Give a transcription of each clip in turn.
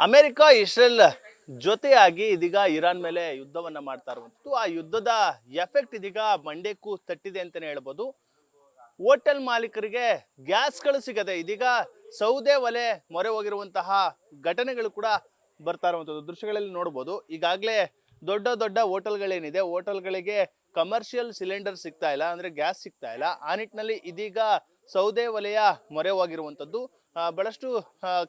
America Israel ಜೊತೆಯಾಗಿ ಇದೀಗ Iran ಮೇಲೆ ಯುದ್ಧವನ್ನ ಮಾಡ್ತಾ ಇರುವಂತದ್ದು. ಆ ಯುದ್ಧದ ಎಫೆಕ್ಟ್ ಇದೀಗ ಮಂಡ್ಯಕ್ಕೂ ತಟ್ಟಿದೆ ಅಂತಾನೆ ಹೇಳ್ಬೋದು. ಹೋಟೆಲ್ ಮಾಲೀಕರಿಗೆ ಗ್ಯಾಸ್ಗಳು ಸಿಗದೆ ಇದೀಗ ಸೌದೆ ಒಲೆ ಮೊರೆ ಹೋಗಿರುವಂತಹ ಘಟನೆಗಳು ಕೂಡ ಬರ್ತಾ ಇರುವಂತದ್ದು ದೃಶ್ಯಗಳಲ್ಲಿ ನೋಡ್ಬೋದು. ಈಗಾಗಲೇ ದೊಡ್ಡ ದೊಡ್ಡ ಹೋಟೆಲ್ಗಳೇನಿದೆ, ಹೋಟೆಲ್ಗಳಿಗೆ ಕಮರ್ಷಿಯಲ್ ಸಿಲಿಂಡರ್ ಸಿಗ್ತಾ ಇಲ್ಲ, ಅಂದ್ರೆ ಗ್ಯಾಸ್ ಸಿಗ್ತಾ ಇಲ್ಲ. ಆ ನಿಟ್ಟಿನಲ್ಲಿ ಇದೀಗ ಸೌದೆ ಒಲೆಯ ಮೊರೆ ಹೋಗಿರುವಂತದ್ದು. ಬಹಳಷ್ಟು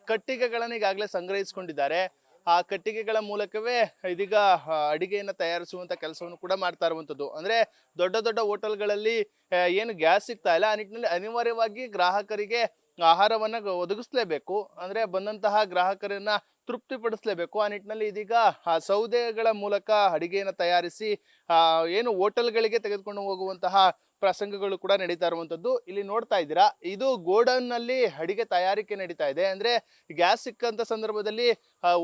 ಕಟ್ಟಿಗೆಗಳನ್ನು ಈಗಾಗಲೇ ಸಂಗ್ರಹಿಸಿಕೊಂಡಿದ್ದಾರೆ. ಆ ಕಟ್ಟಿಗೆಗಳ ಮೂಲಕವೇ ಇದೀಗ ಅಡಿಗೆಯನ್ನ ತಯಾರಿಸುವಂತ ಕೆಲಸವನ್ನು ಕೂಡ ಮಾಡ್ತಾ ಇರುವಂತದ್ದು. ಅಂದ್ರೆ ದೊಡ್ಡ ದೊಡ್ಡ ಹೋಟೆಲ್ಗಳಲ್ಲಿ ಏನು ಗ್ಯಾಸ್ ಸಿಗ್ತಾ ಇಲ್ಲ, ಆ ನಿಟ್ಟಿನಲ್ಲಿ ಅನಿವಾರ್ಯವಾಗಿ ಗ್ರಾಹಕರಿಗೆ ಆಹಾರವನ್ನ ಒದಗಿಸ್ಲೇಬೇಕು. ಅಂದ್ರೆ ಬಂದಂತಹ ಗ್ರಾಹಕರನ್ನ ತೃಪ್ತಿಪಡಿಸ್ಲೇಬೇಕು. ಆ ನಿಟ್ಟಿನಲ್ಲಿ ಇದೀಗ ಆ ಸೌದೆಗಳ ಮೂಲಕ ಅಡಿಗೆಯನ್ನು ತಯಾರಿಸಿ ಏನು ಹೋಟೆಲ್ಗಳಿಗೆ ತೆಗೆದುಕೊಂಡು ಹೋಗುವಂತಹ ಪ್ರಸಂಗಗಳು ಕೂಡ ನಡೀತಾ ಇರುವಂತದ್ದು ಇಲ್ಲಿ ನೋಡ್ತಾ ಇದ್ದೀರಾ. ಇದು ಗೋಡನ್ ನಲ್ಲಿ ಅಡಿಗೆ ತಯಾರಿಕೆ ನಡೀತಾ ಇದೆ. ಅಂದ್ರೆ ಗ್ಯಾಸ್ ಸಿಕ್ಕಂತ ಸಂದರ್ಭದಲ್ಲಿ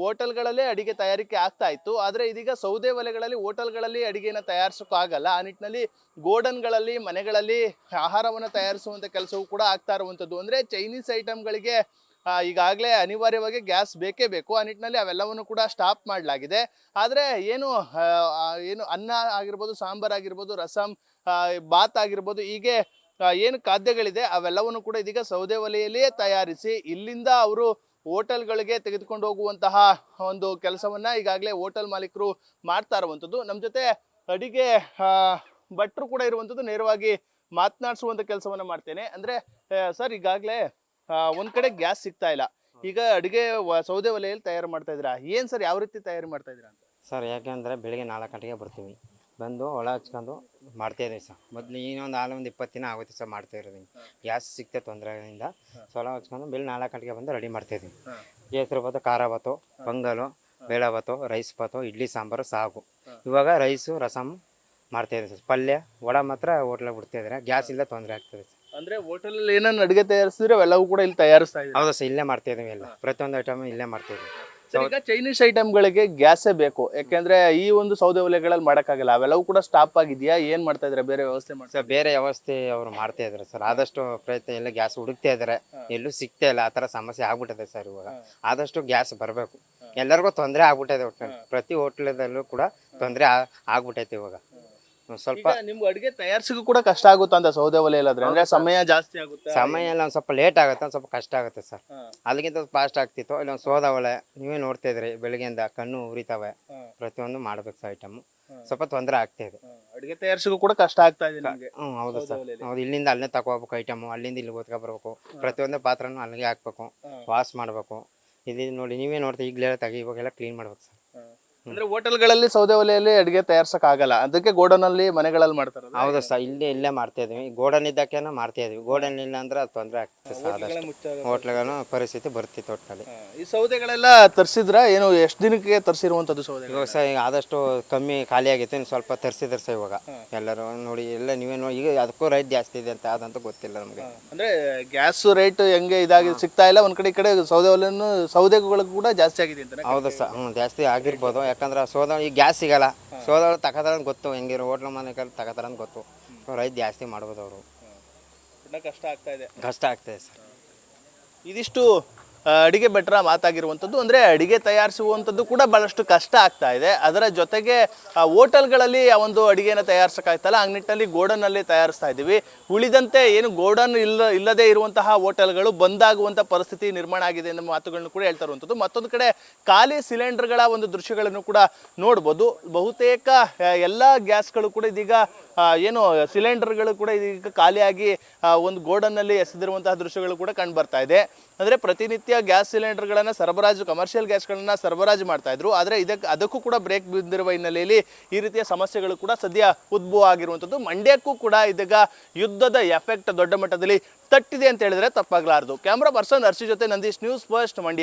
ಹೋಟೆಲ್ಗಳಲ್ಲೇ ಅಡಿಗೆ ತಯಾರಿಕೆ ಆಗ್ತಾ ಇತ್ತು. ಆದ್ರೆ ಇದೀಗ ಸೌದೆ ಒಲೆಗಳಲ್ಲಿ ಹೋಟೆಲ್ಗಳಲ್ಲಿ ಅಡಿಗೆನ ತಯಾರಿಸೋಕೆ ಆಗಲ್ಲ. ಆ ನಿಟ್ಟಿನಲ್ಲಿ ಗೋಡನ್ಗಳಲ್ಲಿ ಮನೆಗಳಲ್ಲಿ ಆಹಾರವನ್ನ ತಯಾರಿಸುವಂತ ಕೆಲಸವೂ ಕೂಡ ಆಗ್ತಾ ಇರುವಂತದ್ದು. ಅಂದ್ರೆ ಚೈನೀಸ್ ಐಟಮ್ಗಳಿಗೆ ಈಗಾಗಲೇ ಅನಿವಾರ್ಯವಾಗಿ ಗ್ಯಾಸ್ ಬೇಕೇ ಬೇಕು. ಆ ನಿಟ್ಟಿನಲ್ಲಿ ಅವೆಲ್ಲವನ್ನು ಕೂಡ ಸ್ಟಾಪ್ ಮಾಡಲಾಗಿದೆ. ಆದ್ರೆ ಏನು ಅನ್ನ ಆಗಿರ್ಬೋದು, ಸಾಂಬಾರ್ ಆಗಿರ್ಬೋದು, ರಸಂ, ಬಾತ್ ಆಗಿರ್ಬೋದು, ಹೀಗೆ ಏನು ಖಾದ್ಯಗಳಿದೆ ಅವೆಲ್ಲವನ್ನು ಕೂಡ ಇದೀಗ ಸೌದೆ ಒಲೆಯಲ್ಲಿಯೇ ತಯಾರಿಸಿ ಇಲ್ಲಿಂದ ಅವರು ಹೋಟೆಲ್ಗಳಿಗೆ ತೆಗೆದುಕೊಂಡು ಹೋಗುವಂತಹ ಒಂದು ಕೆಲಸವನ್ನ ಈಗಾಗಲೇ ಹೋಟೆಲ್ ಮಾಲೀಕರು ಮಾಡ್ತಾ ಇರುವಂತದ್ದು. ನಮ್ಮ ಜೊತೆ ಅಡಿಗೆ ಭಟ್ರು ಕೂಡ ಇರುವಂತದ್ದು, ನೇರವಾಗಿ ಮಾತನಾಡಿಸುವಂತ ಕೆಲಸವನ್ನ ಮಾಡ್ತೇನೆ. ಅಂದ್ರೆ ಸರ್, ಈಗಾಗಲೇ ಒಂದ್ ಕಡೆ ಗ್ಯಾಸ್ ಸಿಗ್ತಾ ಇಲ್ಲ, ಈಗ ಅಡಿಗೆ ಸೌದೆ ಒಲೆಯಲ್ಲಿ ತಯಾರು ಮಾಡ್ತಾ ಇದ್ದೀರಾ. ಏನ್ ಸರ್, ಯಾವ ರೀತಿ ತಯಾರಿ ಮಾಡ್ತಾ ಇದ್ದೀರಾ ಅಂತ? ಸರ್, ಯಾಕೆಂದರೆ ಬೆಳಿಗ್ಗೆ 4 ಗಂಟೆಗೆ ಬರ್ತೀವಿ, ಬಂದು ಒಳ ಹಚ್ಕೊಂಡು ಮಾಡ್ತಾಯಿದ್ದೀವಿ ಸರ್. ಮೊದಲು ಇನ್ನೊಂದು 20 ದಿನ ಆಗುತ್ತೆ ಸರ್ ಮಾಡ್ತಾ ಇರೋದು. ಗ್ಯಾಸ್ ಸಿಗ್ತದೆ ತೊಂದರೆಯಿಂದ ಒಳ ಹಚ್ಕೊಂಡು ಬೆಳಿಗ್ಗೆ 4 ಗಂಟೆಗೆ ಬಂದು ರೆಡಿ ಮಾಡ್ತಾಯಿದ್ದೀವಿ. ಕೇಸರಿ ಬಾತು, ಖಾರ ಬಾತು, ಪೊಂಗಲು, ಬೇಳೆ ಬಾತು, ರೈಸ್ ಬಾತು, ಇಡ್ಲಿ, ಸಾಂಬಾರು, ಸಾಗು. ಇವಾಗ ರೈಸು, ರಸಮ್ ಮಾಡ್ತಾಯಿದ್ದೀವಿ ಸರ್. ಪಲ್ಯ, ವಡ ಮಾತ್ರ ಹೋಟ್ಲಾಗ ಬಿಡ್ತಾಯಿದ್ದಾರೆ. ಗ್ಯಾಸ್ ಇಲ್ಲ, ತೊಂದರೆ ಆಗ್ತದೆ ಸರ್. ಅಂದ್ರೆ ಹೋಟೆಲ್ ಅಲ್ಲಿ ಏನನ್ನ ಅಡಿಗೆ ತಯಾರಿಸಿದ್ರೆ ಅವೆಲ್ಲವೂ ಕೂಡ ಇಲ್ಲಿ ತಯಾರಿಸ್ತಾ ಇದ್ದೀವಿ. ಹೌದಾ ಸರ್, ಇಲ್ಲೇ ಮಾಡ್ತಾಯಿದ್ದೀವಿ. ಎಲ್ಲ ಪ್ರತಿಯೊಂದು ಐಟಮ್ ಇಲ್ಲೇ ಮಾಡ್ತಾಯಿದ್ದೀವಿ. ಈಗ ಚೈನೀಸ್ ಐಟಮ್ಗಳಿಗೆ ಗ್ಯಾಸೇ ಬೇಕು, ಯಾಕೆಂದ್ರೆ ಈ ಒಂದು ಸೌದೆ ಒಲೆಗಳಲ್ಲಿ ಮಾಡಕ್ಕಾಗಲ್ಲ. ಅವೆಲ್ಲವೂ ಕೂಡ ಸ್ಟಾಪ್ ಆಗಿದೆಯಾ, ಏನ್ ಮಾಡ್ತಾ ಇದ್ರೆ ಬೇರೆ ವ್ಯವಸ್ಥೆ ಮಾಡ್ತಾ ಸರ್? ಬೇರೆ ವ್ಯವಸ್ಥೆ ಅವರು ಮಾಡ್ತಾ ಇದ್ದಾರೆ ಸರ್. ಆದಷ್ಟು ಪ್ರಯತ್ನ ಎಲ್ಲ ಗ್ಯಾಸ್ ಹುಡುಕ್ತಾ ಇದ್ದಾರೆ, ಎಲ್ಲೂ ಸಿಗ್ತಾ ಇಲ್ಲ. ಆ ಥರ ಸಮಸ್ಯೆ ಆಗ್ಬಿಟ್ಟಿದೆ ಸರ್. ಇವಾಗ ಆದಷ್ಟು ಗ್ಯಾಸ್ ಬರಬೇಕು. ಎಲ್ಲರಿಗೂ ತೊಂದರೆ ಆಗ್ಬಿಟ್ಟಿದೆ. ಪ್ರತಿ ಹೋಟ್ಲದಲ್ಲೂ ಕೂಡ ತೊಂದರೆ ಆಗ್ಬಿಟ್ಟೈತೆ ಇವಾಗ. ಸ್ವಲ್ಪ ನಿಮ್ಗೆ ಅಡಿಗೆ ತಯಾರಿಸಕ್ಕೂ ಕೂಡ ಕಷ್ಟ ಆಗುತ್ತಾ ಅಂತ ಸೌದೆ ಒಲೆ ಇಲ್ಲಾದ್ರೆ? ಅಂದ್ರೆ ಸಮಯ ಜಾಸ್ತಿ ಆಗುತ್ತೆ, ಸಮಯ ಎಲ್ಲ ಒಂದು ಸ್ವಲ್ಪ ಲೇಟ್ ಆಗುತ್ತೆ, ಒಂದು ಸ್ವಲ್ಪ ಕಷ್ಟ ಆಗುತ್ತೆ ಸರ್. ಅಲ್ಲಿಗಿಂತ ಫಾಸ್ಟ್ ಆಗ್ತಿತ್ತು. ಇಲ್ಲ ಒಂದು ಸೋದಾ ಒಲೆ ನೀವೇ ನೋಡ್ತಾ ಇದ್ರಿ, ಬೆಳಗ್ಗೆಯಿಂದ ಕಣ್ಣು ಉರಿತಾವೆ. ಪ್ರತಿಯೊಂದು ಮಾಡ್ಬೇಕು ಸರ್. ಐಟಮ್ ಸ್ವಲ್ಪ ತೊಂದರೆ ಆಗ್ತಾ ಇದೆ. ಅಡಿಗೆ ತಯಾರಿಸಕ್ಕೂ ಕೂಡ ಕಷ್ಟ ಆಗ್ತಾ ಇದೆ ನಿಮ್ಗೆ? ಹೌದು ಸರ್. ಹೌದು, ಇಲ್ಲಿಂದ ಅಲ್ಲೇ ತಗೋಬೇಕು ಐಟಮ್, ಅಲ್ಲಿಂದ ಇಲ್ಲಿ ಓದ್ಕೊ ಬರ್ಬೇಕು. ಪ್ರತಿಯೊಂದು ಪಾತ್ರನೂ ಅಲ್ಲಿಗೆ ಹಾಕ್ಬೇಕು, ವಾಶ್ ಮಾಡ್ಬೇಕು. ಇದು ನೋಡಿ, ನೀವೇ ನೋಡ್ತೀವಿ, ಈಗಲೇ ತೆಗಿ, ಇವಾಗೆಲ್ಲ ಕ್ಲೀನ್ ಮಾಡ್ಬೇಕು ಸರ್. ಅಂದ್ರೆ ಹೋಟೆಲ್ಗಳಲ್ಲಿ ಸೌದೆ ಒಲೆಯಲ್ಲಿ ಅಡಿಗೆ ತಯಾರ್ಸಕ್ ಆಗಲ್ಲ, ಅದಕ್ಕೆ ಗೋಡನ್ ಅಲ್ಲಿ ಮನೆಗಳಲ್ಲಿ ಮಾಡ್ತಾರ? ಹೌದು ಸರ್, ಇಲ್ಲೇ ಮಾಡ್ತಾ ಇದೀವಿ. ಗೋಡನ್ ಇದ್ದಕ್ಕೇನೋ ಮಾಡ್ತಾ ಇದೀವಿ. ಗೋಡನ್ ಇಲ್ಲ ಅಂದ್ರೆ ಅದು ತೊಂದರೆ ಆಗ್ತದೆ ಸರ್. ಆದಷ್ಟು ಹೋಟ್ಲುಗಳು ಪರಿಸ್ಥಿತಿ ಬರ್ತಿತ್ತು ಒಟ್ಟಿನಲ್ಲಿ. ಈ ಸೌದೆಗಳೆಲ್ಲ ತರಿಸಿದ್ರ ಏನು? ಎಷ್ಟು ದಿನಕ್ಕೆ ತರಿಸಿರುವಂತದ್ದು ಸೌದೆ? ಇವಾಗ ಸರ್ ಈಗ ಆದಷ್ಟು ಕಮ್ಮಿ ಖಾಲಿ ಆಗಿತ್ತು, ಇನ್ನು ಸ್ವಲ್ಪ ತರಿಸಿದ್ರು ಸರ್. ಇವಾಗ ಎಲ್ಲರೂ ನೋಡಿ, ಎಲ್ಲ ನೀವೇ ನೋಡಿ, ಈಗ ಅದಕ್ಕೂ ರೇಟ್ ಜಾಸ್ತಿ ಇದೆ ಅಂತ ಅದಂತೂ ಗೊತ್ತಿಲ್ಲ ನಮಗೆ. ಅಂದ್ರೆ ಗ್ಯಾಸ್ ರೇಟ್ ಹೆಂಗೆ ಇದಾಗಿ ಸಿಗ್ತಾ ಇಲ್ಲ, ಒಂದ್ ಕಡೆ ಈ ಕಡೆ ಸೌದೆ ಒಲೆಯನ್ನು ಸೌದೆಗಳು ಕೂಡ ಜಾಸ್ತಿ ಆಗಿದೆ ಅಂತ? ಹೌದು ಸರ್, ಜಾಸ್ತಿ ಆಗಿರ್ಬೋದು. ಯಾಕಂದ್ರೆ ಸೋದಾ ಈಗ ಗ್ಯಾಸ್ ಸಿಗಲ್ಲ. ಸೋದಾ ತಗೋತಾರ ಗೊತ್ತು, ಹೆಂಗಿರೋ ಹೋಟ್ಲ ಮನೆಗಳು ತಗೋತಾರ ಅಂತ ಗೊತ್ತು. ರೈತ ಜಾಸ್ತಿ ಮಾಡ್ಬೋದು ಅವರು. ಕಷ್ಟ ಆಗ್ತಾ ಇದೆ. ಕಷ್ಟ ಆಗ್ತದೆ ಸರ್. ಇದಿಷ್ಟು ಅಡಿಗೆ ಭಟ್ರ ಮಾತಾಗಿರುವಂಥದ್ದು. ಅಂದರೆ ಅಡಿಗೆ ತಯಾರಿಸುವಂಥದ್ದು ಕೂಡ ಭಾಳಷ್ಟು ಕಷ್ಟ ಆಗ್ತಾ ಇದೆ. ಅದರ ಜೊತೆಗೆ ಹೋಟೆಲ್ಗಳಲ್ಲಿ ಆ ಒಂದು ಅಡಿಗೆನ ತಯಾರಿಸೋಕ್ಕಾಗ್ತಲ್ಲ, ಆ ನಿಟ್ಟಿನಲ್ಲಿ ಗೋಡನ್ನಲ್ಲಿ ತಯಾರಿಸ್ತಾ ಇದ್ದೀವಿ. ಉಳಿದಂತೆ ಏನು ಗೋಡನ್ ಇಲ್ಲದೇ ಇರುವಂತಹ ಹೋಟೆಲ್ಗಳು ಬಂದಾಗುವಂಥ ಪರಿಸ್ಥಿತಿ ನಿರ್ಮಾಣ ಆಗಿದೆ ಅನ್ನೋ ಮಾತುಗಳನ್ನು ಕೂಡ ಹೇಳ್ತಾ ಇರುವಂಥದ್ದು. ಮತ್ತೊಂದು ಕಡೆ ಖಾಲಿ ಸಿಲಿಂಡರ್ಗಳ ಒಂದು ದೃಶ್ಯಗಳನ್ನು ಕೂಡ ನೋಡ್ಬೋದು. ಬಹುತೇಕ ಎಲ್ಲ ಗ್ಯಾಸ್ಗಳು ಕೂಡ ಇದೀಗ ಏನು ಸಿಲಿಂಡರ್ಗಳು ಕೂಡ ಇದೀಗ ಖಾಲಿಯಾಗಿ ಒಂದು ಗೋಡನ್ನಲ್ಲಿ ಎಸೆದಿರುವಂತಹ ದೃಶ್ಯಗಳು ಕೂಡ ಕಂಡು ಬರ್ತಾ ಇದೆ. ಅಂದರೆ ಪ್ರತಿನಿತ್ಯ ಗ್ಯಾಸ್ ಸಿಲಿಂಡರ್ಗಳನ್ನು ಸರಬರಾಜು, ಕಮರ್ಷಿಯಲ್ ಗ್ಯಾಸ್ಗಳನ್ನ ಸರಬರಾಜು ಮಾಡ್ತಾ ಇದ್ರು. ಆದರೆ ಅದಕ್ಕೂ ಕೂಡ ಬ್ರೇಕ್ ಬಿದ್ದಿರುವ ಹಿನ್ನೆಲೆಯಲ್ಲಿ ಈ ರೀತಿಯ ಸಮಸ್ಯೆಗಳು ಕೂಡ ಸದ್ಯ ಉದ್ಭವ ಆಗಿರುವಂಥದ್ದು. ಮಂಡ್ಯಕ್ಕೂ ಕೂಡ ಇದೀಗ ಯುದ್ಧದ ಎಫೆಕ್ಟ್ ದೊಡ್ಡ ಮಟ್ಟದಲ್ಲಿ ತಟ್ಟಿದೆ ಅಂತ ಹೇಳಿದ್ರೆ ತಪ್ಪಾಗಲಾರದು. ಕ್ಯಾಮ್ರಾ ಪರ್ಸನ್ ಅರ್ಷಿ ಜೊತೆ ನಂದೀಶ್, ನ್ಯೂಸ್ ಫಸ್ಟ್, ಮಂಡ್ಯ.